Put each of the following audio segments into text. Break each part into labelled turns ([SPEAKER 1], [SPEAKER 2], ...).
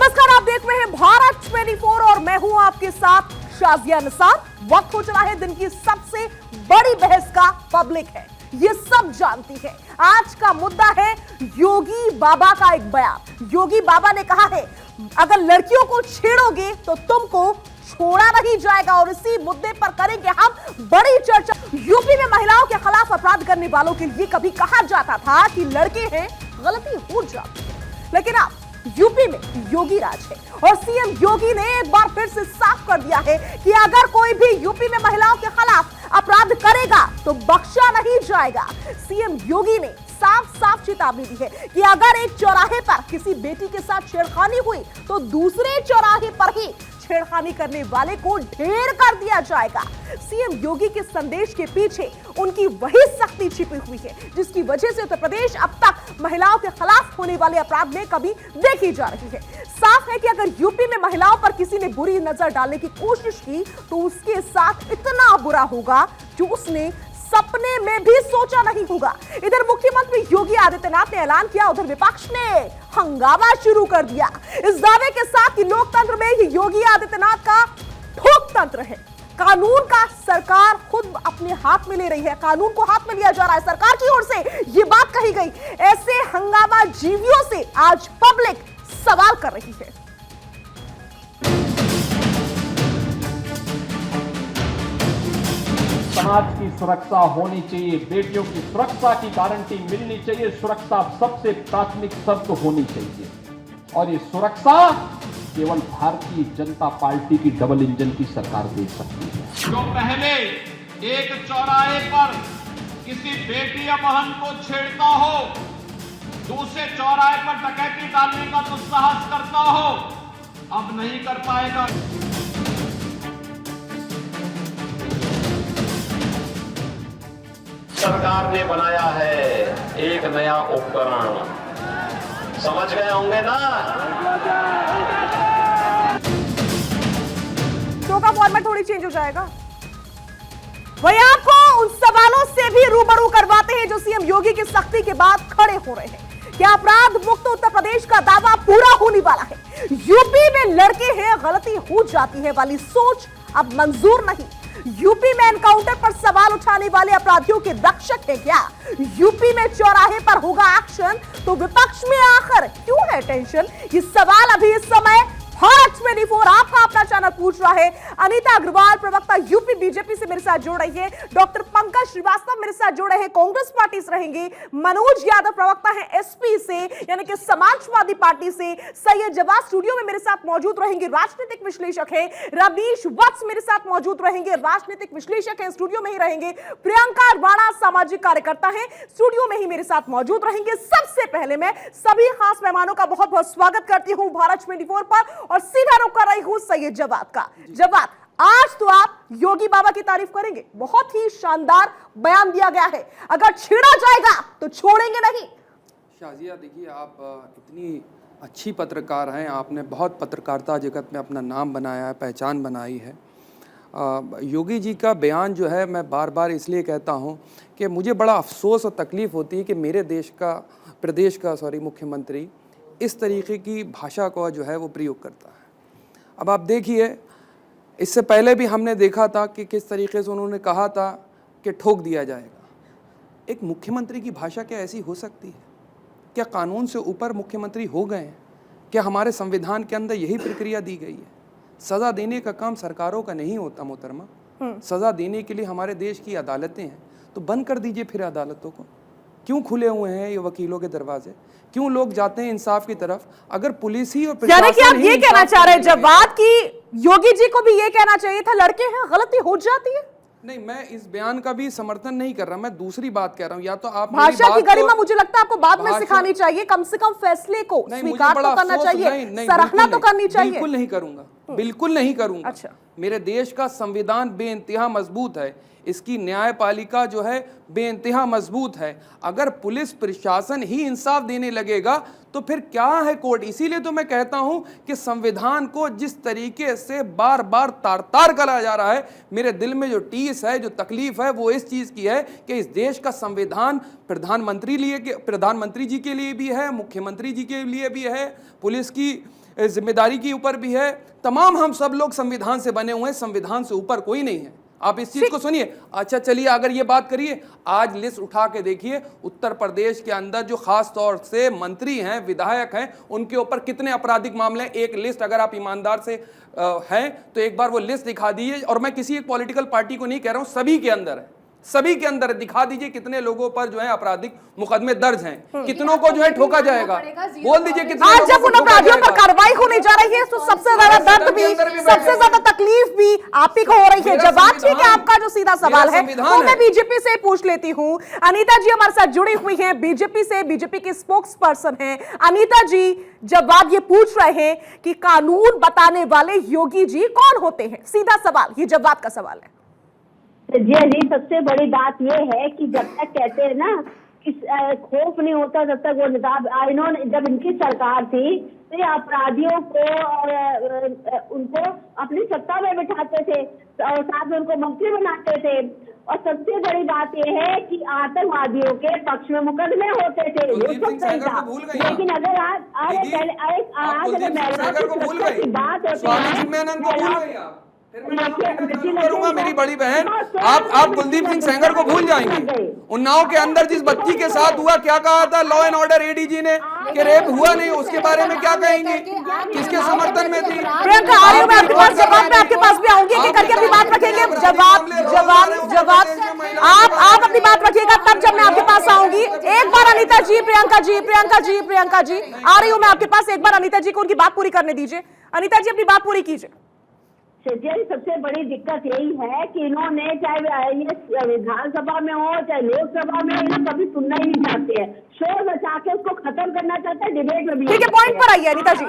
[SPEAKER 1] नमस्कार, आप देख रहे हैं भारत 24 और मैं हूं आपके साथ शाजिया निसार। वक्त हो चला है दिन की सबसे बड़ी बहस का। पब्लिक है, ये सब जानती है। आज का मुद्दा है योगी बाबा का एक बयान। योगी बाबा ने कहा है अगर लड़कियों को छेड़ोगे तो तुमको छोड़ा नहीं जाएगा, और इसी मुद्दे पर करेंगे हम बड़ी चर्चा। यूपी में महिलाओं के खिलाफ अपराध करने वालों के लिए कभी कहा जाता था कि लड़के हैं, गलती हो जाती है, लेकिन अब यूपी में योगी राज है और सीएम योगी ने एक बार फिर से साफ कर दिया है कि अगर कोई भी यूपी में महिलाओं के खिलाफ अपराध करेगा तो बख्शा नहीं जाएगा। सीएम योगी ने साफ साफ चेतावनी दी है कि अगर एक चौराहे पर किसी बेटी के साथ छेड़खानी हुई तो दूसरे चौराहे पर ही छेड़खानी करने वाले को ढेर कर दिया जाएगा। सीएम योगी के संदेश के पीछे उनकी वही सख्ती छिपी हुई है जिसकी वजह से उत्तर प्रदेश अब तक महिलाओं के खिलाफ होने वाले अपराध में कभी देखी जा रही है। साफ है कि अगर यूपी में महिलाओं पर किसी ने बुरी नजर डालने की कोशिश की तो उसके साथ इतना बुरा होगा जो उसने सपने में भी सोचा नहीं होगा। इधर मुख्यमंत्री योगी आदित्यनाथ ने ऐलान किया, उधर विपक्ष ने हंगामा शुरू कर दिया इस दावे के साथ कि लोकतंत्र में ही योगी आदित्यनाथ का ठोक तंत्र है। कानून का सरकार खुद अपने हाथ में ले रही है, कानून को हाथ में लिया जा रहा है। सरकार की ओर से यह बात कही गई। ऐसे हंगामा जीवियों से आज पब्लिक सवाल कर रही है।
[SPEAKER 2] समाज की सुरक्षा होनी चाहिए, बेटियों की सुरक्षा की गारंटी मिलनी चाहिए, सुरक्षा सबसे प्राथमिक शब्द होनी चाहिए। और ये सुरक्षा केवल भारतीय जनता पार्टी की डबल इंजन की सरकार दे सकती है।
[SPEAKER 3] जो पहले एक चौराहे पर किसी बेटी या बहन को छेड़ता हो, दूसरे चौराहे पर डकैती डालने का दुस्साहस करता हो, अब नहीं कर पाएगा।
[SPEAKER 4] सरकार ने बनाया है एक नया उपकरण, समझ गए होंगे ना।
[SPEAKER 1] शो का फॉर्मेट थोड़ी चेंज हो जाएगा। वही आपको उन सवालों से भी रूबरू करवाते हैं जो सीएम योगी की सख्ती के बाद खड़े हो रहे हैं। क्या अपराध मुक्त उत्तर प्रदेश का दावा पूरा होने वाला है? यूपी में लड़के हैं, गलती हो जाती है वाली सोच अब मंजूर नहीं। यूपी में एनकाउंटर पर सवाल उठाने वाले अपराधियों के रक्षक है क्या? यूपी में चौराहे पर होगा एक्शन तो विपक्ष में आखिर क्यों है टेंशन? ये सवाल अभी इस समय भारत 24 आपका अपना चैनल पूछ रहा है। अनीता अग्रवाल प्रवक्ता यूपी बीजेपी से मेरे साथ जुड़ रही है, डॉक्टर पंकज श्रीवास्तव मेरे साथ जुड़े हैं, कांग्रेस पार्टी से रहेंगे, मनोज यादव प्रवक्ता है एसपी से यानी कि समाजवादी पार्टी से, सैयद जवाद स्टूडियो में मेरे साथ मौजूद रहेंगे, राजनीतिक विश्लेषक है, रवीश वत्स मेरे साथ मौजूद रहेंगे, राजनीतिक विश्लेषक है, स्टूडियो में ही रहेंगे, प्रियंका राणा सामाजिक कार्यकर्ता है, स्टूडियो में ही मेरे साथ मौजूद रहेंगे। सबसे पहले मैं सभी खास मेहमानों का बहुत बहुत स्वागत करती हूं भारत 24 पर और सीधा रुख कर रही हूं सैयद जवाद का। जवाद, आज तो आप योगी बाबा की तारीफ करेंगे, बहुत ही शानदार बयान दिया गया है, अगर छेड़ा जाएगा तो छोड़ेंगे नहीं।
[SPEAKER 5] शाजिया, देखिए आप इतनी अच्छी पत्रकार हैं, आपने बहुत पत्रकारिता जगत में अपना नाम बनाया है, पहचान बनाई है। योगी जी का बयान जो है मैं बार बार इसलिए कहता हूं कि मुझे बड़ा अफसोस और तकलीफ़ होती है कि मेरे प्रदेश का मुख्यमंत्री इस तरीके की भाषा को जो है वो प्रयोग करता है। अब आप देखिए, इससे पहले भी हमने देखा था कि किस तरीके से उन्होंने कहा था कि ठोक दिया जाएगा। एक मुख्यमंत्री की भाषा क्या ऐसी हो सकती है? क्या कानून से ऊपर मुख्यमंत्री हो गए हैं? क्या हमारे संविधान के अंदर यही प्रक्रिया दी गई है? सज़ा देने का काम सरकारों का नहीं होता मोहतरमा। सज़ा देने के लिए हमारे देश की अदालतें हैं, तो बंद कर दीजिए फिर अदालतों को। क्यों खुले हुए हैं ये वकीलों के दरवाजे? क्यों लोग जाते हैं इंसाफ की तरफ? अगर पुलिस ही और प्रशासन
[SPEAKER 1] यानी कि आप ये कहना चाह रहे हैं जवाद की योगी जी को भी ये कहना चाहिए था लड़के हैं, गलती हो जाती है?
[SPEAKER 5] नहीं, मैं इस बयान का भी समर्थन नहीं कर रहा, मैं दूसरी बात कह रहा हूँ। या तो आप
[SPEAKER 1] भाषा की गरिमा मुझे लगता है आपको बाद में सिखानी चाहिए, कम से कम फैसले को स्वीकार तो करना चाहिए, सराहना तो करनी चाहिए।
[SPEAKER 5] बिल्कुल नहीं करूंगा, बिल्कुल नहीं करूंगा।
[SPEAKER 1] अच्छा,
[SPEAKER 5] मेरे देश का संविधान बेइंतहा मजबूत है, इसकी न्यायपालिका जो है बेइंतहा मजबूत है। अगर पुलिस प्रशासन ही इंसाफ देने लगेगा तो फिर क्या है कोर्ट? इसीलिए तो मैं कहता हूं कि संविधान को जिस तरीके से बार बार तार तार करा जा रहा है, मेरे दिल में जो टीस है, जो तकलीफ है, वो इस चीज़ की है कि इस देश का संविधान प्रधानमंत्री जी के लिए भी है, मुख्यमंत्री जी के लिए भी है, पुलिस की जिम्मेदारी के ऊपर भी है। तमाम हम सब लोग संविधान से बने हुए हैं, संविधान से ऊपर कोई नहीं है। आप इस चीज को सुनिए। अच्छा चलिए, अगर ये बात करिए, आज लिस्ट उठा के देखिए उत्तर प्रदेश के अंदर जो खास तौर से मंत्री हैं, विधायक हैं, उनके ऊपर कितने आपराधिक मामले हैं। एक लिस्ट अगर आप ईमानदार से हैं तो एक बार वो लिस्ट दिखा दीजिए। और मैं किसी एक पॉलिटिकल पार्टी को नहीं कह रहा हूं, सभी के अंदर है, सभी के अंदर दिखा दीजिए कितने लोगों पर जो है आपराधिक मुकदमे दर्ज हैं, कितनों को जो है ठोका जाएगा, बोल दीजिए कितने।
[SPEAKER 1] आज जब उन अपराधियों पर कार्रवाई होने जा रही है तो सबसे ज्यादा दर्द भी, सबसे ज्यादा तकलीफ भी आप ही को हो रही है। जवाब ठीक है आपका जो सीधा सवाल है वो मैं बीजेपी से पूछ लेती हूँ। अनीता जी हमारे साथ जुड़ी हुई हैं बीजेपी से, बीजेपी की स्पोक्स पर्सन हैं। अनीता जी, जब आप ये पूछ रहे हैं कि कानून बताने वाले योगी जी कौन होते हैं, सीधा सवाल, ये जवाब का सवाल है।
[SPEAKER 6] जी, सबसे बड़ी बात ये है कि जब तक कहते हैं ना कि खौफ नहीं होता तब तक वो निकाब, इन्होंने जब इनकी सरकार थी तो ये अपराधियों को और उनको अपनी सत्ता में बिठाते थे और साथ में उनको मंत्री बनाते थे। और सबसे बड़ी बात ये है कि आतंकवादियों के पक्ष में मुकदमे होते थे, ये सब सही था। लेकिन अगर आज अगर महिला की बात होती है,
[SPEAKER 5] करूंगा मेरी बड़ी बहन, आप कुलदीप सिंह सेंगर को भूल जाएंगे। उन्नाव के अंदर जिस बच्ची के साथ हुआ, क्या कहा था लॉ एंड ऑर्डर एडीजी ने कि रेप हुआ नहीं, उसके बारे में क्या कहेंगे, किसके समर्थन में थी?
[SPEAKER 1] प्रियंका आ रही हूं मैं आपके पास, जवाब मैं आपके पास भी आऊंगी कि करके अपनी बात रखेंगे। जवाब आप अपनी बात रखिएगा तब जब मैं आपके पास आऊंगी। एक बार अनीता जी, प्रियंका जी आ रही हूं मैं आपके पास, एक बार अनीता जी को उनकी बात पूरी करने दीजिए। अनीता जी अपनी बात पूरी कीजिए।
[SPEAKER 6] सबसे बड़ी दिक्कत यही है कि इन्होंने चाहे ये विधानसभा में हो चाहे लोकसभा में, इन्हें कभी सुनना ही नहीं चाहते हैं, शोर मचा के उसको खत्म करना चाहते हैं डिबेट में भी।
[SPEAKER 1] ठीक है, पॉइंट पर आइए अनीता जी।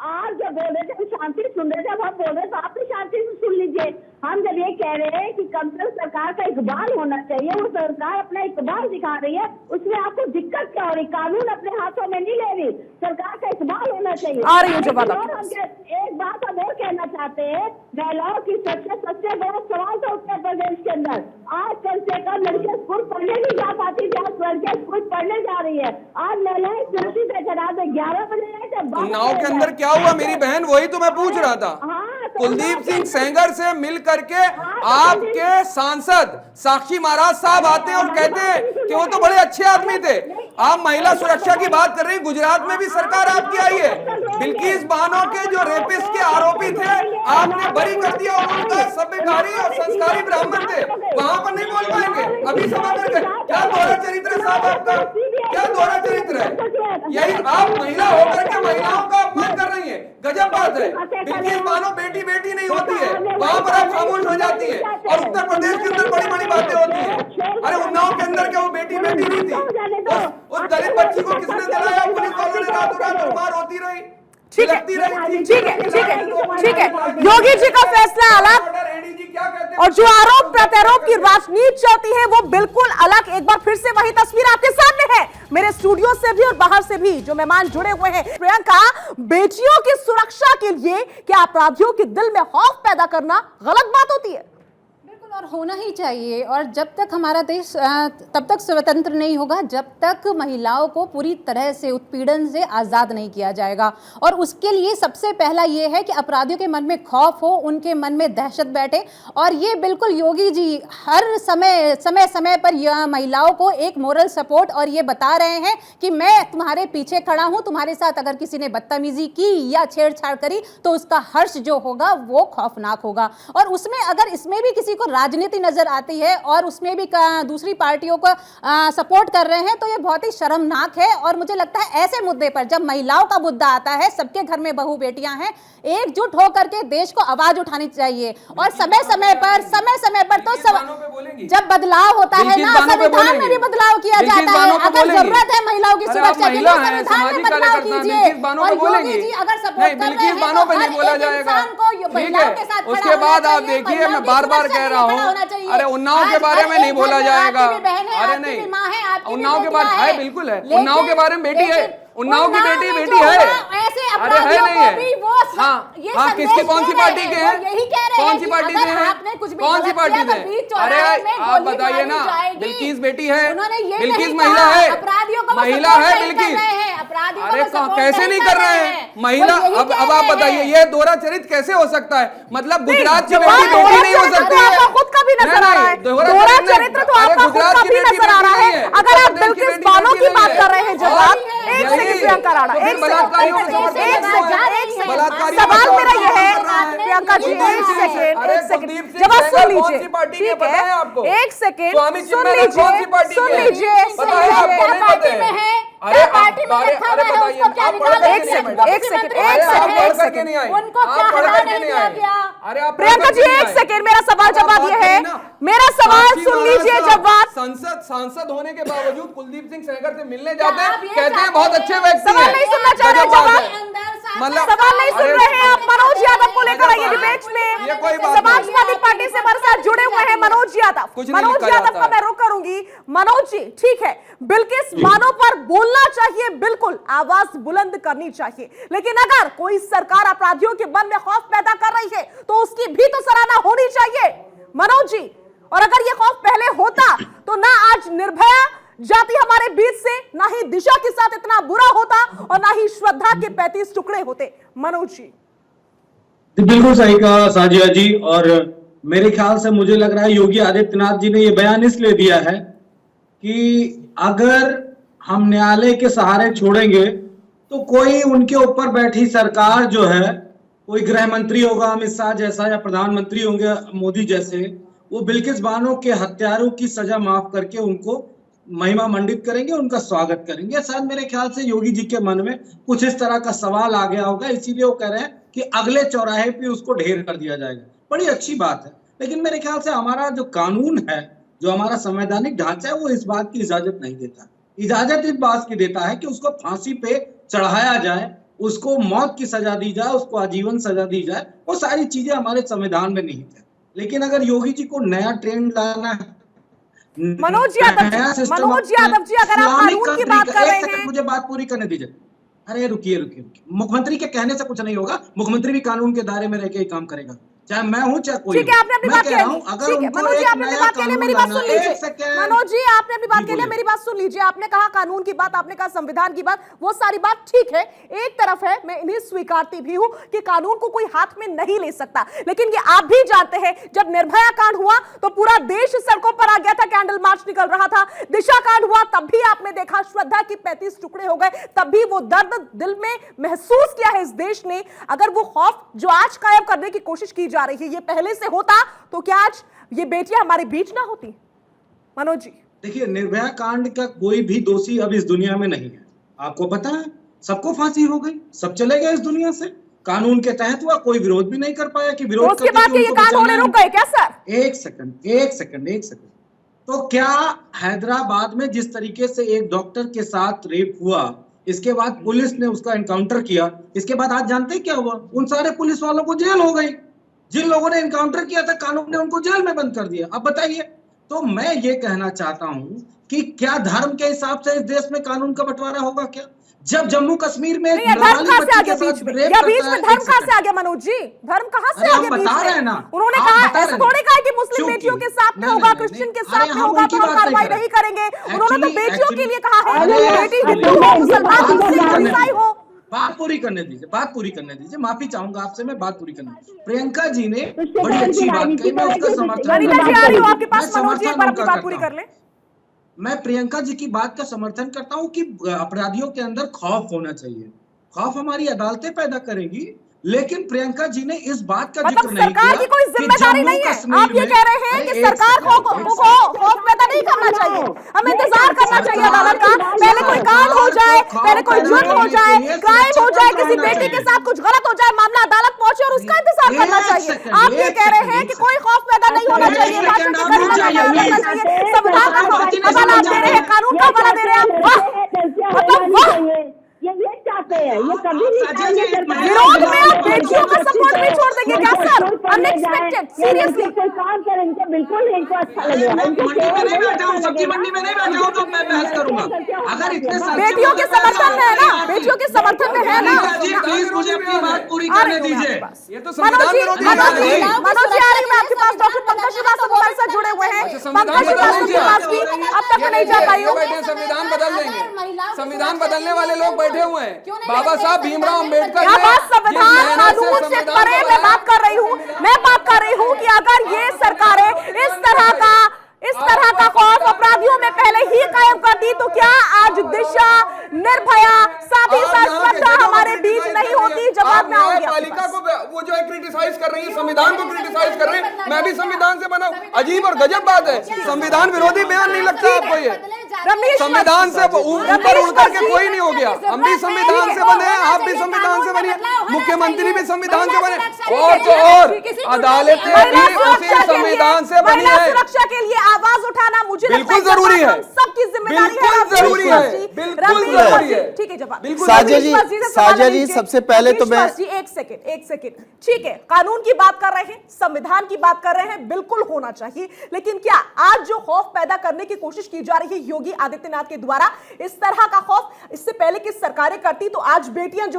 [SPEAKER 6] आज जब बोल रहे थे हम शांति सुन रहे थे, अब हम बोल रहे तो आप भी शांति से सुन लीजिए। हम जब ये कह रहे हैं कि कम से कम सरकार का इकबाल होना चाहिए, वो सरकार अपना इकबाल दिखा रही है, उसमें आपको दिक्कत क्या हो रही? कानून अपने हाथों में नहीं ले रही, सरकार का इकबाल होना चाहिए।
[SPEAKER 1] आ रही है जवाब।
[SPEAKER 6] एक बात हम और कहना चाहते हैं, महिलाओं की सबसे बड़ा सवाल था उत्तर प्रदेश के अंदर। आज कम से कम लड़कियां स्कूल पढ़ने नहीं जा पाती थी, आज लड़कियां स्कूल पढ़ने जा रही है। आज महिलाएं सुरक्षित है, रात 11 बजे
[SPEAKER 5] उन्नाव के अंदर क्या हुआ मेरी बहन, वही तो मैं पूछ रहा था। कुलदीप सिंह सेंगर से मिल करके आपके सांसद साक्षी महाराज साहब आते हैं और कहते हैं कि वो तो बड़े अच्छे आदमी थे। आप महिला सुरक्षा की बात कर रहे हैं, गुजरात में भी सरकार आपकी आई है। बिल्किस बानो के जो रेपिस्ट के आरोपी थे आपने बरी कर दिया, उनका सभ्यकारी और संस्कारी ब्राह्मण थे, वहां पर नहीं बोल पाएंगे। अभी समझ कर क्या दोहरा चरित्र है साहब आपका, क्या दोहरा चरित्र है? यही आप महिला होकर के महिलाओं का अपमान कर रही है, गजब बात है। बिल्किस बानो बेटी नहीं होती है, वहां पर आप खामोश हो जाती है, और उत्तर प्रदेश के अंदर बड़ी बड़ी बातें होती है। अरे उन्नाव के अंदर क्या वो बेटी नहीं थी? उस दलित बच्ची को किसने दिलाया? पुलिस वालों ने रातों रात मार होती रही।
[SPEAKER 1] ठीक है। योगी जी का फैसला अलग और जो आरोप प्रत्यारोप की राजनीति चलती है वो बिल्कुल अलग। एक बार फिर से वही तस्वीर आपके सामने है, मेरे स्टूडियो से भी और बाहर से भी जो मेहमान जुड़े हुए हैं। प्रियंका, बेटियों की सुरक्षा के लिए क्या अपराधियों के दिल में खौफ पैदा करना गलत बात होती है?
[SPEAKER 7] और होना ही चाहिए। और जब तक हमारा देश तब तक स्वतंत्र नहीं होगा जब तक महिलाओं को पूरी तरह से उत्पीड़न से आज़ाद नहीं किया जाएगा। और उसके लिए सबसे पहला ये है कि अपराधियों के मन में खौफ हो, उनके मन में दहशत बैठे। और ये बिल्कुल योगी जी हर समय पर यह महिलाओं को एक मोरल सपोर्ट और ये बता रहे हैं कि मैं तुम्हारे पीछे खड़ा हूँ, तुम्हारे साथ अगर किसी ने बदतमीजी की या छेड़छाड़ करी तो उसका हर्ष जो होगा वो खौफनाक होगा। और उसमें अगर इसमें भी किसी को राजनीति नजर आती है और उसमें भी दूसरी पार्टियों को सपोर्ट कर रहे हैं तो ये बहुत ही शर्मनाक है। और मुझे लगता है ऐसे मुद्दे पर जब महिलाओं का मुद्दा आता है, सबके घर में बहू बेटियां हैं, एकजुट होकर के देश को आवाज उठानी चाहिए। और समय समय पर तो जब बदलाव होता है ना, संविधान में भी बदलाव किया जाता है। अगर जरूरत है महिलाओं की सुरक्षा के लिए संविधान में बदलाव कीजिए। और योगी जी अगर सपोर्ट कर रहे हैं तो हर एक इंसान को महिलाओं के साथ खड़ा
[SPEAKER 5] उसके बाद आप देखिए, मैं बार बार कह रहा हूँ, अरे उन्नाव के बारे में नहीं बोला जाएगा। अरे नहीं, उन्नाव के बारे है, बिल्कुल है, उन्नाव के बारे में बेटी है, उन्नाव की बेटी है। अरे है नहीं है? हाँ, किसकी कौन सी पार्टी के हैं? कौन सी पार्टी के हैं? कौन सी पार्टी से? अरे आप बताइए ना, बिल्किस बेटी है, बिल्किस महिला है, बिल्किस
[SPEAKER 7] अपराधियों
[SPEAKER 5] अरे
[SPEAKER 7] को support
[SPEAKER 5] कैसे नहीं कर रहे हैं महिला?
[SPEAKER 7] वो यही
[SPEAKER 5] अब
[SPEAKER 7] कह
[SPEAKER 5] आप
[SPEAKER 7] रहे
[SPEAKER 5] बताइए
[SPEAKER 7] हैं।
[SPEAKER 5] ये दोहरा चरित्र कैसे हो सकता है? मतलब गुजरात की
[SPEAKER 1] जवाब
[SPEAKER 5] बेटी
[SPEAKER 1] दोहरा
[SPEAKER 5] बेटी नहीं हो
[SPEAKER 1] चरित्र
[SPEAKER 5] सकती
[SPEAKER 1] तो
[SPEAKER 5] है?
[SPEAKER 1] आपका खुद का भी नजर आ रहा है। दोहरा चरित्र तो आपका खुद का भी नजर आ रहा है। अगर आप बिल्किस बानो की बात कर रहे हैं जवाब, एक सेकंड प्रियंका राणा, एक सेकंड, सवाल मेरा ये है प्रियंका जी, एक सेकंड जवाब सुन लीजिए, ठीक है, एक सेकंड सुन लीजिए,
[SPEAKER 7] पार्टी में है, क्या पार्टी में रखा हुआ है, उसको क्या निकाला?
[SPEAKER 1] एक सेकंड
[SPEAKER 7] उनको क्या हटा नहीं दिया गया?
[SPEAKER 1] प्रियंका जी एक सेकंड, मेरा सवाल जवाब ये है, मेरा सवाल सुन लीजिए जवाब।
[SPEAKER 5] सांसद होने के बावजूद कुलदीप सिंह सेंगर से मिलने जाते हैं, कहते हैं बहुत अच्छे व्यक्ति
[SPEAKER 1] सवाल
[SPEAKER 5] हैं।
[SPEAKER 1] नहीं सुनना चाह रहे जवाब,
[SPEAKER 5] मतलब
[SPEAKER 1] सवाल नहीं सुन रहे हैं आप। मनोज यादव को लेकर आइए डिबेट में,
[SPEAKER 5] ये कोई बात
[SPEAKER 1] समाजवादी पार्टी से हमारे साथ जुड़े हुए हैं मनोज यादव।
[SPEAKER 5] कुछ नहीं
[SPEAKER 1] मनोज
[SPEAKER 5] लिखा
[SPEAKER 1] यादव
[SPEAKER 5] जाता
[SPEAKER 1] का
[SPEAKER 5] है।
[SPEAKER 1] मैं रुख करूंगी। मनोज जी ठीक है, बिल्किस बानो पर बोलना चाहिए, बिल्कुल आवाज बुलंद करनी चाहिए, लेकिन अगर कोई सरकार अपराधियों के मन में खौफ पैदा कर रही है तो उसकी भी तो सराहना होनी चाहिए मनोज जी। और अगर ये खौफ पहले होता तो ना आज निर्भया जाति हमारे बीच से, ना ही दिशा के साथ इतना बुरा होता, और ना ही श्रद्धा के 35 टुकड़े होते। मनोज जी
[SPEAKER 8] बिल्कुल सही कहा साजिया जी, और मेरे ख्याल से मुझे लग रहा है योगी आदित्यनाथ जी ने ये बयान इसलिए दिया है कि अगर हम न्यायालय के सहारे छोड़ेंगे तो कोई उनके ऊपर बैठी सरकार जो है, कोई गृह मंत्री होगा अमित शाह जैसा या प्रधानमंत्री होंगे मोदी जैसे, वो बिल्किस बानो के हत्यारों की सजा माफ करके उनको महिमा मंडित करेंगे, उनका स्वागत करेंगे। शायद मेरे ख्याल से योगी जी के मन में कुछ इस तरह का सवाल आ गया होगा, इसीलिए वो कह रहे हैं कि अगले चौराहे पे उसको ढेर कर दिया जाएगा। बड़ी अच्छी बात है, लेकिन मेरे ख्याल से हमारा जो कानून है, जो हमारा संवैधानिक ढांचा है, वो इस बात की इजाजत नहीं देता। इजाजत इस बात की देता है कि उसको फांसी पे चढ़ाया जाए, उसको मौत की सजा दी जाए, उसको आजीवन सजा दी जाए, वो सारी चीजें हमारे संविधान में नहीं है। लेकिन अगर योगी जी को नया ट्रेंड लाना है,
[SPEAKER 1] मनोज यादव जी अगर आप कानून की बात कर रहे हैं,
[SPEAKER 8] मुझे बात पूरी करने दीजिए। अरे रुकिए, मुख्यमंत्री के कहने से कुछ नहीं होगा, मुख्यमंत्री भी कानून के दायरे में रह के ही काम करेगा, चाहे मैं हूं चाहे कोई।
[SPEAKER 1] ठीक है, आपने अपनी बात कह ली। ठीक है मनोज जी, आपने अपनी बात के लिए मेरी बात सुन लीजिए। मनोज जी आपने अपनी बात के लिए मेरी बात सुन लीजिए। आपने कहा कानून की बात, आपने कहा संविधान की बात, वो सारी बात ठीक है, एक तरफ है, मैं इन्हें स्वीकारती भी हूं कि कानून को कोई हाथ में नहीं ले सकता। लेकिन ये आप भी जानते हैं, जब निर्भया कांड हुआ तो पूरा देश सड़कों पर आ गया था, कैंडल मार्च निकल रहा था। दिशा कांड हुआ तब भी आपने देखा श्रद्धा की 35 टुकड़े हो गए, तब भी वो दर्द दिल में महसूस किया है इस देश ने। अगर वो खौफ जो आज कायम करने की कोशिश की जा रही है ये पहले से होता तो क्या आज ये बेटियां हमारे बीच ना होती? मनोज जी
[SPEAKER 8] देखिए, निर्भया कांड का कोई भी दोषी अब इस दुनिया में नहीं है, आपको पता है। सबको फांसी हो गई, सब चले गए इस दुनिया से, कानून के तहत हुआ, कोई विरोध भी नहीं कर पाया कि विरोध
[SPEAKER 1] उसके बाद ये कांड होने रुक गए क्या सर?
[SPEAKER 8] एक सेकंड। तो क्या हैदराबाद में जिस तरीके से एक डॉक्टर के साथ रेप हुआ, इसके बाद पुलिस ने उसका एनकाउंटर किया, इसके बाद आज जानते क्या हुआ? उन सारे पुलिस वालों को जेल हो गई। जिन लोगों ने एनकाउंटर किया था, कानून ने उनको जेल में बंद कर दिया। अब बताइए, तो मैं ये कहना चाहता हूं कि क्या धर्म के हिसाब से इस देश में कानून का बंटवारा होगा क्या? जब जम्मू कश्मीर में
[SPEAKER 1] धर्म कहां से आ गया बीच में? धर्म कहां से आ गया मनोज जी? धर्म कहां से आ गया बीच में? उन्होंने कहा, ऐसा थोड़ी कहा कि मुस्लिम बेटियों के साथ में होगा, क्रिश्चियन के साथ में होगा तो हम कार्रवाई नहीं करेंगे। उन्होंने तो बेटियों के लिए कहा है, बेटी हिंदू हो, मुसलमान, ईसाई हो।
[SPEAKER 8] बात पूरी करने दीजिए, माफी चाहूंगा आपसे, मैं बात पूरी करने दीजिए। प्रियंका जी ने बड़ी अच्छी बात कही, मैं उसका समर्थन
[SPEAKER 1] आपके पास मनोज जी एक बार अपनी बात पूरी कर ले।
[SPEAKER 8] मैं प्रियंका जी की बात का समर्थन करता हूं कि अपराधियों के अंदर खौफ होना चाहिए। खौफ हमारी अदालतें पैदा करेंगी, लेकिन प्रियंका जी ने इस बात का जिक्र नहीं किया।
[SPEAKER 1] सरकार की कोई जिम्मेदारी नहीं है। आप ये कह रहे हैं कि सरकार को खौफ पैदा नहीं करना चाहिए, हमें इंतजार करना चाहिए अदालत का। पहले कोई कांड हो जाए, पहले कोई जुर्म हो जाए, क्राइम हो जाए, किसी बेटी के साथ कुछ गलत हो जाए, मामला अदालत पहुंचे और उसका इंतजार करना चाहिए। आप ये कह रहे हैं कि कोई खौफ पैदा नहीं होना चाहिए, संविधान का हवाला आप दे रहे हैं, कानून का हवाला दे रहे हैं। वाह, मतलब वाह,
[SPEAKER 6] ये चाहते हैं, ये कभी नहीं करेंगे सरकार।
[SPEAKER 1] विरोध में आप बेटियों का सपोर्ट भी छोड़ देंगे क्या सर? Unexpected, seriously.
[SPEAKER 6] काम करें इनको बिल्कुल नहीं, इनको अच्छा लगेगा।
[SPEAKER 8] मंडी में नहीं बैठा हूँ, सब्जी मंडी में नहीं बैठा हूँ तो मैं बहस करूंगा। अगर इतने
[SPEAKER 1] बेटियों के समर्थन में है ना, बेटियों के समर्थन में है ना।
[SPEAKER 8] जी प्लीज मुझे अपनी बात पूरी करने दीजिए।
[SPEAKER 5] ये तो संविधान विरोधी है।
[SPEAKER 1] मनोज जी आ रही मैं आपके पास। डॉक्टर पंकज श्रीवास्तव हमारे साथ जुड़े हुए हैं। पंकज श्रीवास्तव के पास भी अब तक मैं नहीं जा पाई हूँ।
[SPEAKER 5] संविधान बदल देंगे, संविधान बदलने वाले लोग बैठे हुए हैं। बाबा साहब भीमराव अम्बेडकर
[SPEAKER 1] क्या बात संविधान कानून से परे मैं बात कर रही हूँ। मैं बात कर रही हूँ कि अगर ये सरकारें इस तरह का खौफ अपराधियों में पहले ही कायम कर दी तो क्या आज दिशा, निर्भया, साथ ही साथ श्रद्धा हमारे बीच नहीं होती? जवाब में आऊंगी।
[SPEAKER 5] पालिका को वो जो है क्रिटिसाइज कर रही है, संविधान को क्रिटिसाइज कर रही है। मैं भी संविधान से बना हूं। अजीब और गजब बात है। संविधान विरोधी बयान नहीं लगता आपको ये? संविधान से ऊपर उड़ करके कोई नहीं हो गया। हम भी संविधान से बने हैं, आप भी संविधान से बनिए, मुख्यमंत्री भी संविधान से बने, और अदालतें भी उसी संविधान से बनी है।
[SPEAKER 1] सुरक्षा के लिए आवाज उठाना मुझे
[SPEAKER 5] बिल्कुल जरूरी है,
[SPEAKER 1] सबकी जिम्मेदारी है।
[SPEAKER 5] बिल्कुल जरूरी है, बिल्कुल जरूरी है।
[SPEAKER 1] ठीक है, जवाब
[SPEAKER 9] साजिया जी सबसे पहले तो मैं
[SPEAKER 1] एक सेकंड। ठीक है, कानून की बात कर रहे हैं, संविधान की बात कर रहे हैं, बिल्कुल होना चाहिए। लेकिन क्या आज जो खौफ पैदा करने की कोशिश की जा रही है योगी आदित्यनाथ के द्वारा, इस तरह का खौफ इससे पहले किस सरकारें करती तो आज बेटियां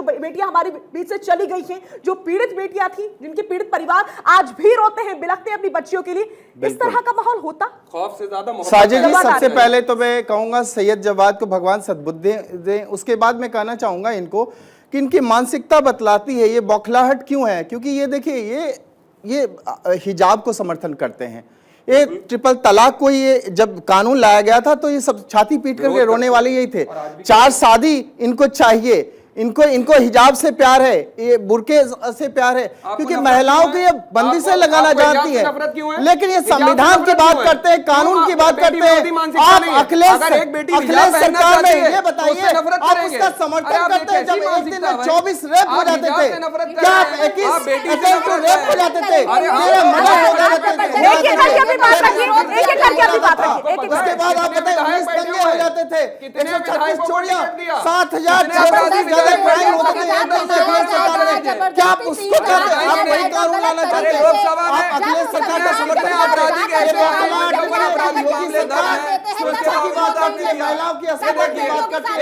[SPEAKER 1] हमारी बीच से चली गई हैं, जो पीड़ित बेटियां थी, जिनके पीड़ित परिवार आज भी रोते हैं, बिलखते हैं अपनी बच्चियों के लिए, इस तरह का माहौल होता?
[SPEAKER 5] खौफ से ज्यादा
[SPEAKER 9] साजिद जी सबसे पहले तो मैं कहूंगा सैयद जवाद को भगवान सद्बुद्धि दे। उसके बाद मैं कहना चाहूंगा इनको कि इनकी मानसिकता बतलाती है ये बौखलाहट क्यों है। क्योंकि ये देखिए ये हिजाब को समर्थन करते हैं। ये ट्रिपल तलाक को ये जब कानून लाया गया था तो ये सब छाती पीट करके रोने वाले यही थे। 4 शादी इनको चाहिए, इनको हिजाब से प्यार है, ये बुरके से प्यार है, क्योंकि महिलाओं को ये बंदिशें लगाना जानती है। लेकिन ये संविधान की बात करते हैं, कानून की बात करते हैं। आप अखिलेश सरकार में ये बताइए, आप उसका समर्थन करते हैं जब एक दिन में 24 रेप हो जाते थे? क्या 21 रेप हो जाते थे? उसके बाद आप बताइए 19 दंगे हो जाते थे, 136 चोरियां, 7,000 क्या आप उसको कहते हैं? आप वही कानून लाना चाहते हैं? आप अखिलेश सरकार का समर्थन अपराधी की बात करती है, महिलाओं की असलियत की बात करती है,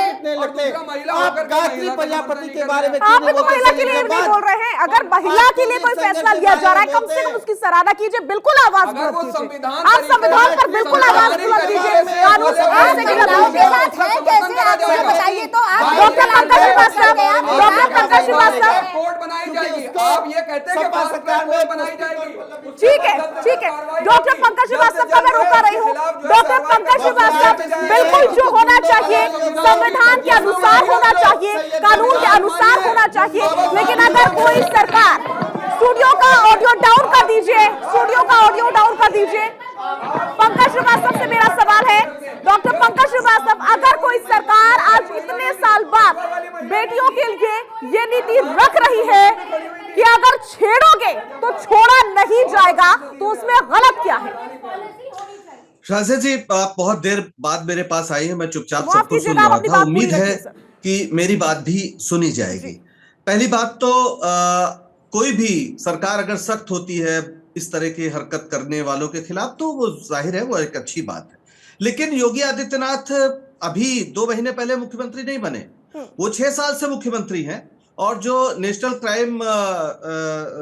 [SPEAKER 9] कितने लगते हैं? आप गायत्री प्रजापति के बारे में
[SPEAKER 1] आप तो महिला के लिए नहीं बोल रहे हैं। अगर महिला के लिए कोई फैसला लिया जा रहा है, कम से कम उसकी सराहना कीजिए, बिल्कुल आवाज बुलंद कीजिए। आप संविधान पर बिल्कुल आवाज बुलंद कीजिए। कानून से बताइए तो डॉक्टर पंकज श्रीवास्तव
[SPEAKER 5] कोर्ट बनाई जाएगी, आप ये कहते हैं कि भारत सरकार में बनाई जाएगी।
[SPEAKER 1] ठीक है, डॉक्टर पंकज श्रीवास्तव का मैं रोका रही हूँ। डॉक्टर पंकज श्रीवास्तव बिल्कुल जो होना चाहिए संविधान के अनुसार होना चाहिए, कानून के अनुसार होना चाहिए। लेकिन अगर कोई सरकार, स्टूडियो का ऑडियो डाउन कर दीजिए, स्टूडियो का ऑडियो डाउन कर दीजिए। पंकज श्रीवास्तव से मेरा सवाल है, डॉक्टर पंकज श्रीवास्तव, अगर कोई सरकार आज इतने साल बाद बेटियों के लिए ये नीति रख रही है कि अगर छेड़ोगे तो छोड़ा नहीं जाएगा, तो उसमें गलत क्या है?
[SPEAKER 10] शाज़िया जी, आप बहुत देर बाद मेरे पास आई हैं, मैं चुपचाप सबको सुन रहा था। उम्मीद है कि मेरी बात भी सुनी जाएगी। पहली बात तो कोई भी सरकार अगर सख्त होती है इस तरह की हरकत करने वालों के खिलाफ तो वो जाहिर है वो एक अच्छी बात है। लेकिन योगी आदित्यनाथ अभी 2 महीने पहले मुख्यमंत्री नहीं बने, वो 6 साल से मुख्यमंत्री हैं। और जो नेशनल क्राइम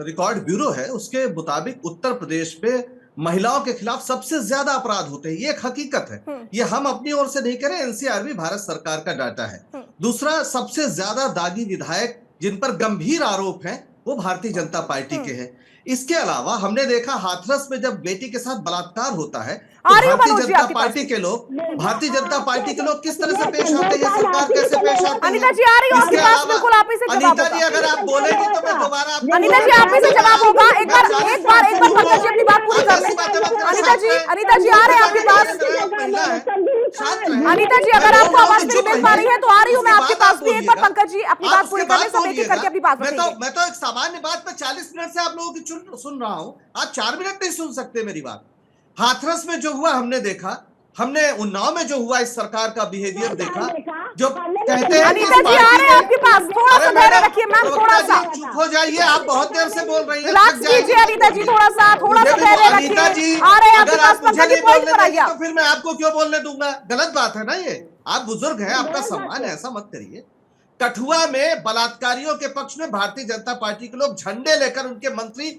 [SPEAKER 10] रिकॉर्ड ब्यूरो है उसके मुताबिक उत्तर प्रदेश पे महिलाओं के खिलाफ सबसे ज्यादा अपराध होते हैं, ये एक हकीकत है। ये हम अपनी ओर से नहीं करें, एनसीआरबी भारत सरकार का डाटा है। दूसरा, सबसे ज्यादा दागी विधायक जिन पर गंभीर आरोप हैं वो भारतीय जनता पार्टी के हैं। इसके अलावा हमने देखा हाथरस में जब बेटी के साथ बलात्कार होता है तो भारतीय जनता पार्टी के लोग किस तरह से पेश आते हैं, सरकार कैसे पेश आती है।
[SPEAKER 1] अनीता जी आ रही हो आपके पास, बिल्कुल आप ही से जवाब होगा।
[SPEAKER 10] अनीता जी अगर आप बोलेंगे तो मैं दोबारा
[SPEAKER 1] अनीता जी आप ही से जवाब होगा। एक बार पंकज जी अपनी बात पूरी कर लें। अनीता जी आ रहे हैं आपके पास। अनीता जी अगर आपको आवाज नहीं मिल पा रही है तो आ रही हूँ मैं आपके पास भी। एक बार पंकज जी अपनी बात पूरी कर लें, सब एक एक करके अपनी बात बताइए।
[SPEAKER 10] मैं तो एक सामान्य बात में 40 मिनट से आप लोगों की सुन रहा हूँ, आप 4 मिनट नहीं सुन सकते मेरी बात। हाथरस में जो हुआ हमने देखा, हमने उन्नाव में जो हुआ इस सरकार का बिहेवियर देखा, जो कहते हैं
[SPEAKER 1] अनीता जी आ रहे हैं आपके पास, थोड़ा सा धैर्य रखिए मैम, थोड़ा सा
[SPEAKER 10] चुप हो जाइए, आप बहुत देर से बोल रही हैं।
[SPEAKER 1] रिलैक्स कीजिए अनीता जी, थोड़ा सा धैर्य
[SPEAKER 10] अनीता जी,
[SPEAKER 1] रखिए। आ रहे हैं आपके
[SPEAKER 10] अगर
[SPEAKER 1] पास,
[SPEAKER 10] आप मुझे
[SPEAKER 1] पंकज जी
[SPEAKER 10] नहीं
[SPEAKER 1] पॉइंट
[SPEAKER 10] बोलने
[SPEAKER 1] पर
[SPEAKER 10] देंगे
[SPEAKER 1] आइए।
[SPEAKER 10] तो फिर मैं आपको क्यों बोलने दूंगा? गलत बात है ना ये। आप बुजुर्ग हैं, आपका सम्मान है, ऐसा मत करिए। कठुआ में बलात्कारियों के पक्ष में भारतीय जनता पार्टी के लोग झंडे लेकर उनके मंत्री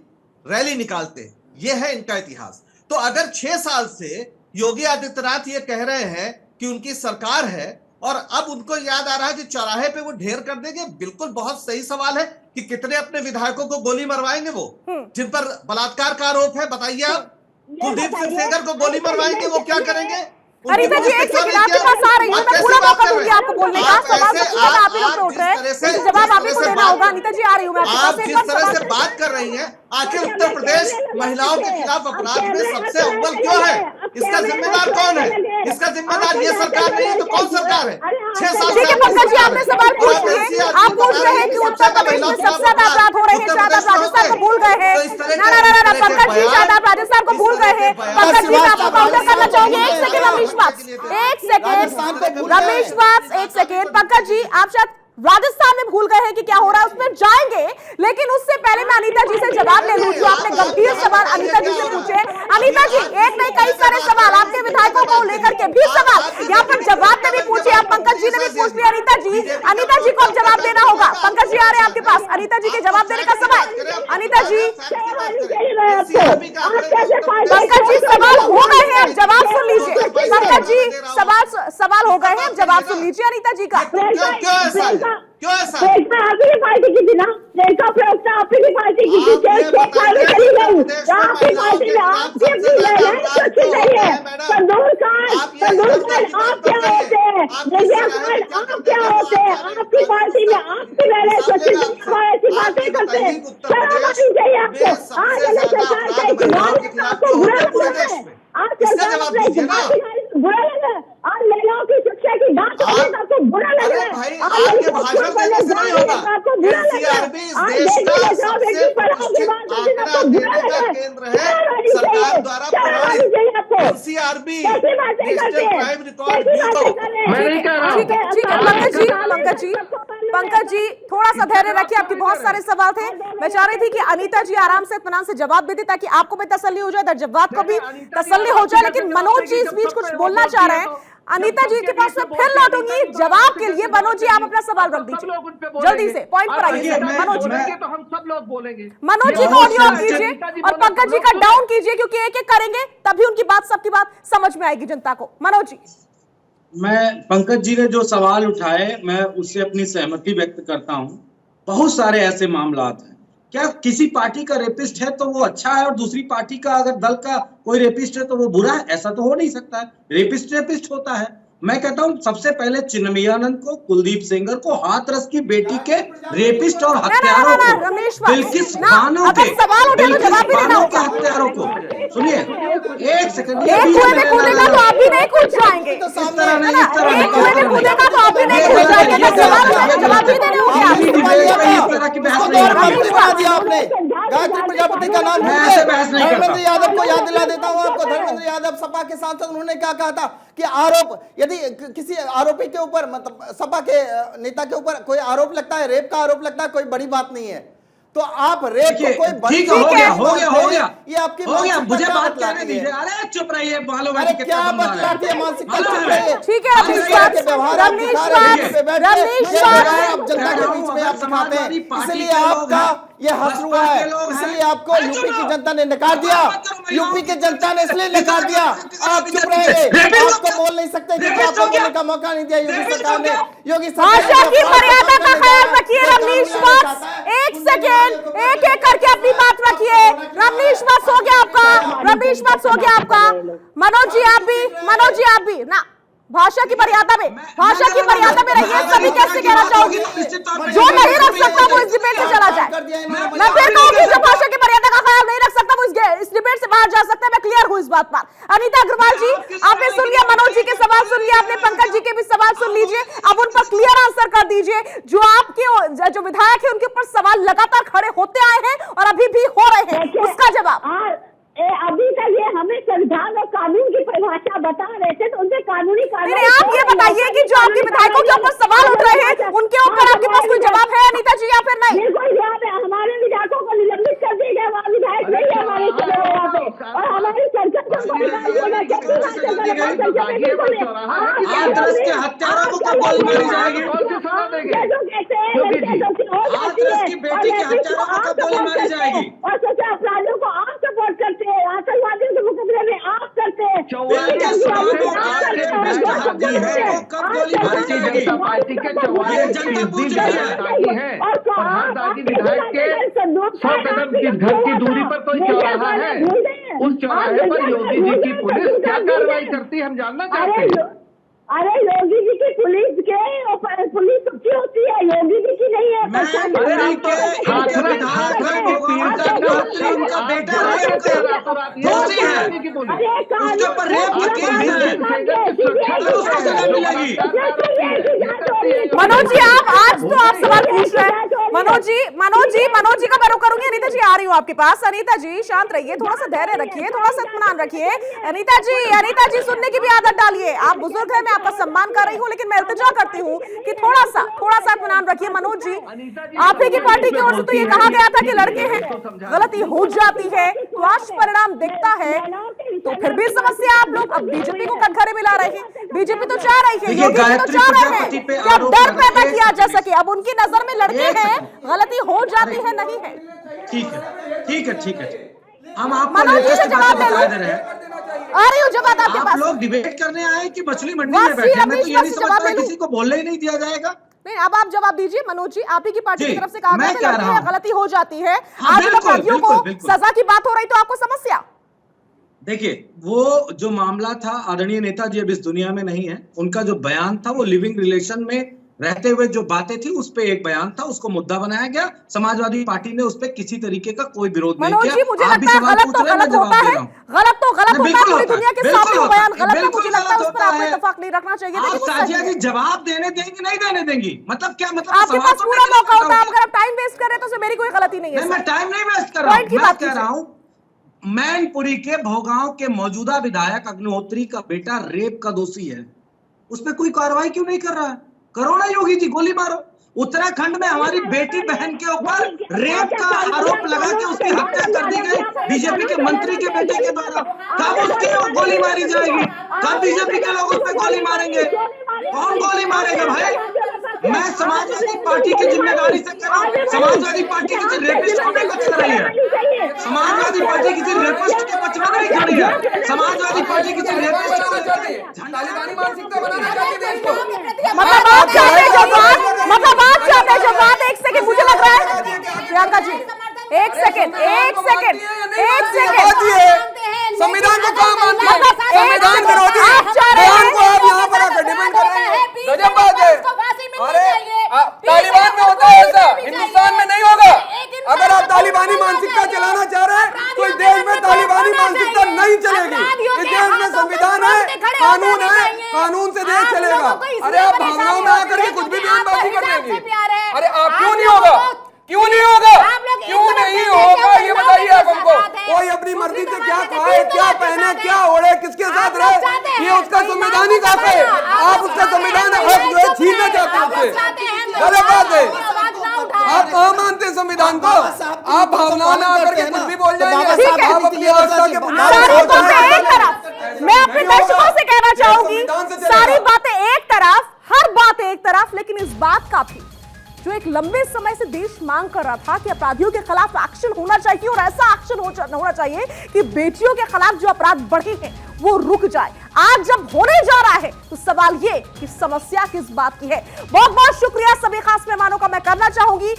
[SPEAKER 10] रैली निकालते हैं, यह है इनका इतिहास। तो अगर 6 साल से योगी आदित्यनाथ ये कह रहे हैं कि उनकी सरकार है और अब उनको याद आ रहा है कि चौराहे पे वो ढेर कर देंगे, बिल्कुल बहुत सही सवाल है कि कितने अपने विधायकों को गोली मरवाएंगे वो जिन पर बलात्कार का आरोप है। बताइए आप, कुलदीप सिंह सेंगर को गोली मरवाएंगे, वो क्या करेंगे?
[SPEAKER 1] अनीता जी एक सेकंड, आपके पास आ रही हूँ मैं, पूरा मौका दूंगी आपको बोलने का। सवाल सबसे ज्यादा आप ही लोग उठ रहे हैं, लेकिन जवाब आप ही को देना होगा। अनीता जी आ रही हूँ मैं आपके
[SPEAKER 10] आप
[SPEAKER 1] पास।
[SPEAKER 10] जिस तरह से बात कर रही हैं, आखिर उत्तर प्रदेश महिलाओं के खिलाफ अपराध में सबसे अव्वल क्यों है? इसका जिम्मेदार कौन है? इसका जिम्मेदार ये सरकार नहीं है तो कौन सरकार है? 6 साल
[SPEAKER 1] ठीक है पंकज जी, आपने सवाल पूछ लिए, आप पूछ रहे हैं कि उत्तर प्रदेश में सबसे ज्यादा अपराध हो रहे हैं, शायद आप राजस्थान को भूल गए हैं। ना पंकज जी, शायद आप राजस्थान को भूल गए हैं। पंकज जी मैं आपको काउंटर करना चाहूंगी। एक सेकंड रमेश बात, एक सेकंड रमेश बात, एक सेकंड। पंकज जी आप शायद राजस्थान में भूल गए हैं कि क्या हो रहा है, उसमें जाएंगे, लेकिन उससे पहले मैं अनीता जी से जवाब ले लूं जो आपने गंभीर सवाल अनीता जी से पूछे। अनीता जी एक नहीं कई सारे सवाल आपके विधायकों को लेकर के भी सवाल यहाँ पर जवाब में भी पूछे, आप पंकज जी ने भी पूछ लिया। अनीता जी को अब जवाब देना होगा। पंकज जी आ रहे हैं आपके पास, अनीता जी के जवाब देने का समय। अनीता जी, पंकज जी सवाल हो गए हैं, अब जवाब सुन लीजिए। पंकज जी सवाल हो गए हैं, अब जवाब सुन लीजिए अनीता जी का।
[SPEAKER 10] क्यों ऐसा?
[SPEAKER 6] आप ही पार्टी की थी ना, रेखा प्रवक्ता आप ही पार्टी की थी। चली गई आपकी पार्टी में, आपकी अपनी आप क्या होते हैं? आप क्या होते हैं? आपकी पार्टी में आपकी ऐसी बातें करते हैं, शर्म आनी चाहिए आपको। आपको बुरा लग रहा है, आप बुरा लग रहा है, और महिलाओं की शिक्षा की बात आपको बुरा लग रहा है।
[SPEAKER 10] आपके भाषण देने से नहीं होगा। एनसीआरबी इस देश का सबसे प्रतिष्ठित आंकड़ा देने का केंद्र है, सरकार द्वारा प्रमाणित। NCRB national crime record bureau.
[SPEAKER 4] मैं नहीं कह रहा हूं।
[SPEAKER 1] ठीक है पंकज जी थोड़ा सा धैर्य रखिए, आपके बहुत सारे सवाल थे। मैं चाह रही थी कि अनीता जी आराम से इत्मीनान से जवाब दे दी ताकि आपको भी तसल्ली हो जाए, दर्जवाब को भी तसल्ली हो जाए, लेकिन मनोज जी इस बीच कुछ बोलना चाह रहे हैं। अनीता जी के पास मैं फिर लौटूंगी जवाब के लिए। मनोज जी आप अपना सवाल रख दीजिए जल्दी से, पॉइंट पर आइए। मनोज जी
[SPEAKER 2] तो हम सब लोग बोलेंगे।
[SPEAKER 1] मनोज जी को ऑडियो ऑफ कीजिए और पंकज जी का डाउन कीजिए, क्योंकि एक एक करेंगे तभी उनकी बात, सबकी बात समझ में आएगी जनता को। मनोज जी,
[SPEAKER 8] मैं पंकज जी ने जो सवाल उठाए मैं उससे अपनी सहमति व्यक्त करता हूं। बहुत सारे ऐसे मामलात हैं। क्या किसी पार्टी का रेपिस्ट है तो वो अच्छा है और दूसरी पार्टी का अगर दल का कोई रेपिस्ट है तो वो बुरा है? ऐसा तो हो नहीं सकता है। रेपिस्ट होता है। मैं कहता हूं सबसे पहले चिन्मयानंद को, कुलदीप सेंगर को, हाथरस की बेटी के रेपिस्ट और हत्यारों को, बिल्किस बानो के हत्यारों को, सुनिए एक सेकंड,
[SPEAKER 1] तो आप भी नहीं कूद जाएंगे।
[SPEAKER 8] इस तरह नहीं, इस तरह
[SPEAKER 9] गायत्री प्रजापति का नाम धर्मेंद्र यादव को याद दिला देता हूँ आपको। धर्मेंद्र यादव सपा के सांसद, उन्होंने क्या कहा था कि आरोप, यदि किसी आरोपी के ऊपर, मतलब सपा के नेता के ऊपर कोई आरोप लगता है, रेप का आरोप लगता है, कोई बड़ी बात नहीं है। तो आप रेप को कोई बड़ी,
[SPEAKER 8] हो गया
[SPEAKER 9] ये आपकी
[SPEAKER 8] हो गया, मुझे बात करने दीजिए। अरे चुप रहिए, मालूम है
[SPEAKER 9] क्या बतलाती है मानसिकता? चुप रहिए।
[SPEAKER 1] ठीक है,
[SPEAKER 9] आप जनता के बीच में आप दिखाते हैं, इसलिए आपका ये हश्र हुआ है, इसलिए आपको यूपी की जनता ने नकार दिया। यूपी की जनता ने इसलिए नकार दिया। आप चुप रहेंगे, आपको बोल नहीं सकते क्योंकि आपको बोलने का मौका नहीं दिया योगी सरकार ने। योगी
[SPEAKER 1] भाषा की मर्यादा का ख्याल रखिए रमनीश वत्स। एक सेकेंड, एक एक करके अपनी बात रखिए। रमनीश वत्स हो गया आपका, रमनीश वत्स हो गया आपका। मनोज जी आप भी ना, भाषा की मर्यादा में रहिए। सभी कैसे कहना चाहूंगी, जो नहीं रख सकता वो इस डिबेट से चला जाए। मैं फिर कहूंगी जो भाषा की मर्यादा का ख्याल नहीं रख सकता वो इस डिबेट से बाहर जा सकता है। मैं क्लियर हूं इस बात पर। अनीता अग्रवाल जी आपने सुन लिया, मनोज जी के सवाल सुन लिया आपने, पंकज जी के भी सवाल सुन लीजिए। अब उन पर क्लियर आंसर कर दीजिए। जो आपके जो विधायक है उनके ऊपर सवाल लगातार खड़े होते आए हैं और अभी भी हो रहे हैं, उसका जवाब।
[SPEAKER 6] अभी तक ये हमें संविधान और कानून की परिभाषा बता रहे थे, तो उनसे कानूनी कार्रवाई।
[SPEAKER 1] आप ये बताइए कि जो आपके विधायकों के ऊपर सवाल उठ रहे हैं उनके ऊपर आपके पास कोई जवाब है अनीता जी या फिर नहीं?
[SPEAKER 6] बिल्कुल जवाब है। हमारे विधायकों को निलंबित कर दिया गया, वहाँ विधायक नहीं है हमारे यहाँ पे, और हमारी सरकार को
[SPEAKER 8] हाथरस के हत्यारों को कब गोली मारी जाएगी? हाथरस की बेटी के हत्यारों को कब गोली मारी जाएगी?
[SPEAKER 6] और सोचा अपराधियों को आप सपोर्ट करते हैं, आतंकवादियों के मुकाबले में आप करते हैं।
[SPEAKER 8] कब गोली मारी जाएगी? जनता पूछ रही है।
[SPEAKER 3] विधायक के 100 कदम की घर की दूरी पर कोई चौराहा है, उस चौराहे पर योगी जी की पुलिस क्या कार्रवाई करती है हम जानना चाहते हैं।
[SPEAKER 6] अरे योगी जी की पुलिस पुलिस की होती है, योगी जी की नहीं है।
[SPEAKER 8] उनका बेटा दोषी है, उसके ऊपर रेप का केस है, उसको सजा मिलेगी।
[SPEAKER 1] मनोज जी आज तो आप सवाल पूछ रहे हैं। मनोज जी का मैं रुक करूंगी। अनीता जी आ रही हूँ आपके पास। अनीता जी शांत रहिए, थोड़ा सा धैर्य रखिए, थोड़ा सा इत्मीनान रखिए। अनीता जी सुनने की भी आदत डालिए। आप बुजुर्ग हैं, मैं आपका सम्मान कर रही हूँ, लेकिन मैं इल्तिजा करती हूँ कि थोड़ा सा इत्मीनान रखिए। मनोज जी आप ही की पार्टी की ओर से तो ये कहा गया था कि लड़के हैं, गलती हो जाती है तो आज परिणाम दिखता है, तो फिर भी समस्या आप लोग अब बीजेपी को कटघरे मिला रहे हैं। बीजेपी तो चाह रही है, योगी जी तो चाह रहे हैं कि अब डर पैदा किया जा सके। अब उनकी नजर में लड़के हैं, गलती हो जाती है, नहीं है।
[SPEAKER 8] ठीक है। हम आपको लेटेस्ट बात बता दे रहे हैं।
[SPEAKER 1] आ रही हूँ जवाब आपके पास।
[SPEAKER 8] आप लोग डिबेट करने आए कि मछली मंडी में बैठे? मैं तो ये नहीं समझता किसी को बोलने ही नहीं दिया जाएगा।
[SPEAKER 1] नहीं, अब आप जवाब दीजिए। मनोज जी आप ही की पार्टी की तरफ से कहा गया था गलती हो जाती है,
[SPEAKER 8] हाँ,
[SPEAKER 1] आज अपराधियों को सजा की बात हो रही, तो आपको समस्या?
[SPEAKER 8] देखिए, वो जो मामला था, आदरणीय नेताजी अब इस दुनिया में नहीं है, उनका जो बयान था वो लिविंग रिलेशन में रहते हुए जो बातें थी उस पे एक बयान था, उसको मुद्दा बनाया गया। समाजवादी पार्टी ने उस पे किसी तरीके का कोई विरोध नहीं किया।
[SPEAKER 1] मुझे लगता है गलत तो गलत होता है, गलत होता है, पूरी दुनिया के सामने बयान गलत है। मुझे लगता है उस पर आपको इत्तेफाक नहीं रखना चाहिए।
[SPEAKER 8] आप साजिया जी जवाब देने देंगी नहीं देने देंगी? मतलब क्या मतलब?
[SPEAKER 1] आपके पास पूरा मौका होता है, अगर आप टाइम वेस्ट कर रहे तो मेरी कोई गलती नहीं है।
[SPEAKER 8] मैं टाइम नहीं वेस्ट कर रहा हूँ, मैं कह रहा हूँ मैनपुरी के भोगांव के मौजूदा विधायक अग्निहोत्री का बेटा रेप का दोषी है, उस पर कोई कार्रवाई क्यों नहीं कर रहा है? करो ना योगी जी, गोली मारो। उत्तराखंड में हमारी बेटी बहन के ऊपर रेप का आरोप लगा के उसकी हत्या कर दी गई बीजेपी के मंत्री के बेटे के द्वारा। कब उसकी गोली मारी जाएगी? कब बीजेपी के लोग उस पर गोली मारेंगे? कौन गोली मारेगा भाई? मैं समाजवादी पार्टी की जिम्मेदारी से कर रहा हूँ। समाजवादी पार्टी किसी रेपिस्ट को नहीं बच रही है, समाजवादी पार्टी किसी रेपिस्ट के बचने नहीं खड़ी है, समाजवादी पार्टी किसी रेपिस्ट को
[SPEAKER 5] तालिबानी मानसिकता बनाना चाहती है इसको।
[SPEAKER 1] मतलब आप चाहते हैं जो बात, एक सेकंड, मुझे लग रहा है प्रियंका जी, एक सेकंड,
[SPEAKER 5] संविधान को कहाँ मानते हैं? संविधान विरोधी बयान को आप यहाँ पर आकर डिफेंड कर रहे हैं, गजब बात है। अरे तालिबान में होता है ऐसा, हिंदुस्तान में नहीं होगा। अगर आप तालिबानी मानसिकता चलाना चाह रहे हैं तो इस देश में तालिबानी मानसिकता नहीं चलेगी। इस देश में संविधान है, कानून है, कानून से देश चलेगा। अरे आप भावनाओं में आकर के कुछ भी बयानबाजी कर देंगे। अरे आप क्यों नहीं होगा? क्यों नहीं होगा? क्यों नहीं होगा ये बताइए आप हमको। कोई अपनी मर्जी से क्या खाए, क्या पहने, क्या ओढ़े, किसके साथ रहे, ये उसका संवैधानिक हक है। आप उसका संविधान हक जो है छीनना चाहते हैं उससे, गलत बात है। आप कहाँ मानते हैं संविधान को? आप भावनाओं में आकर के कुछ भी बोल जाएंगे। आप अपनी व्यवस्था के
[SPEAKER 1] मैं अपने दर्शकों से कहना चाहूंगी, सारी बातें एक तरफ, हर बात एक तरफ, लेकिन इस बात का भी जो एक लंबे समय से देश मांग कर रहा था कि अपराधियों के खिलाफ एक्शन होना चाहिए, और ऐसा एक्शन होना चाहिए कि बेटियों के खिलाफ जो अपराध बढ़े हैं वो रुक जाए। आज जब होने जा रहा है तो सवाल ये कि समस्या किस बात की है। बहुत बहुत शुक्रिया सभी खास मेहमानों का मैं करना चाहूंगी।